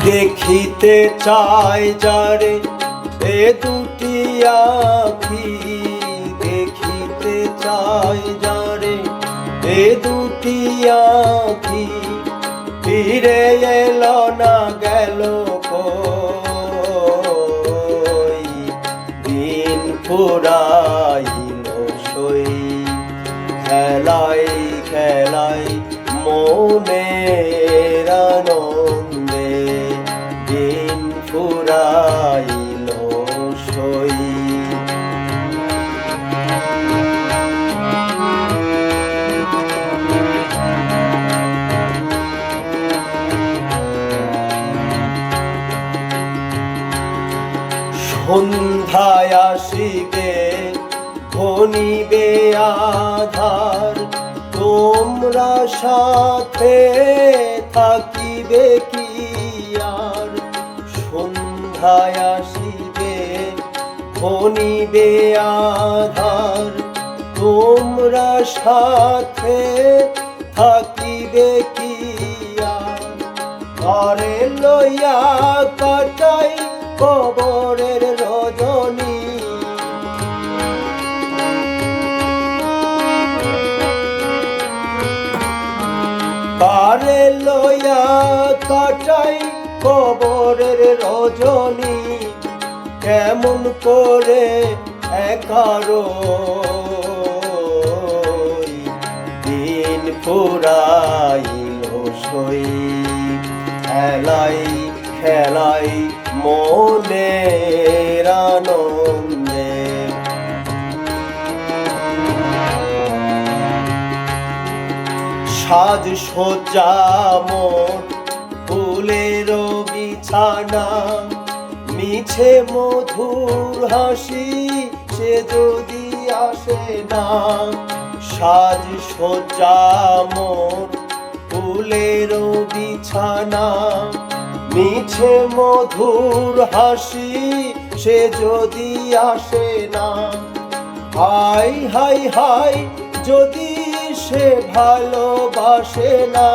দেখিতে চাই যারে এ দুটি আঁখি, দেখিতে চাই যারে এ দুটি আঁখি, ফিরে এলো না গেল কই, দিন ফুরাইল সই। খেলাই খেলাই মনের আনন্দে দিন ফুরাইল সই। সন্ধ্যায় আসিবে ঘনিবে আধার, তোমরা সাথে থাকিবে কি আর। সন্ধ্যায় আসিবে ঘনিবে আধার, তোমরা সাথে থাকিবে কি আর। ঘরে লইয়া কাটাই কবরের রজনী, কারে লইয়া কাটাই কবরের রজনী। কেমন করে একারো দিন ফুরাইল সই। খেলাই খেলাই মনের আনন্দে সাজ সজ্জা মোর ফুলের বিছানা, মিছে মধুর হাসি সে যদি আসে না। সাজ সজ্জা মোর ফুলের বিছানা, মিছে মধুর হাসি সে যদি আসে না। হাই হাই হাই যদি সে ভালোবাসে না।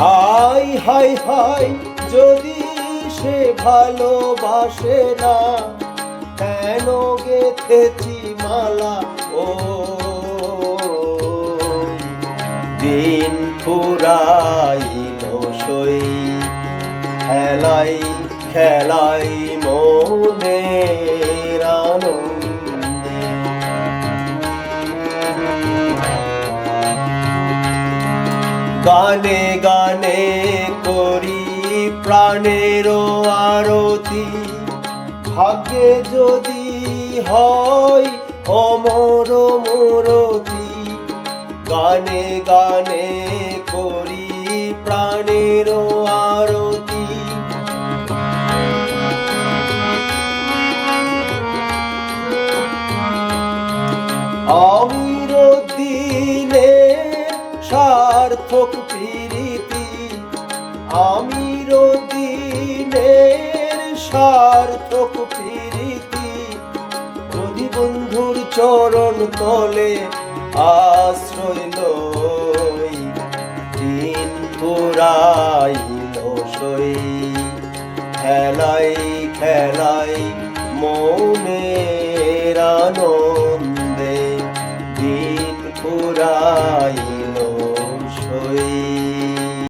হাই হাই হাই যদি সে ভালোবাসে না। কেন গেথেছি মালা ও দিন ফুরাইল সই। খেলাই খেলাই মনের আনন্দে গানে গানে করি প্রাণের আরতি। ভাগ্যে যদি হয় অমর মূরতি, গানে গানে করি প্রাণের আরতি। আমির দিনে সার্থক প্রীতি, আমির দিনের সার্থক প্রীতি। যদি বন্ধুর চরণ তলে আশ্রয় লই, দিন ফুরাইল সই। খেলাই খেলাই মনের আনন্দে দিন ফুরাইল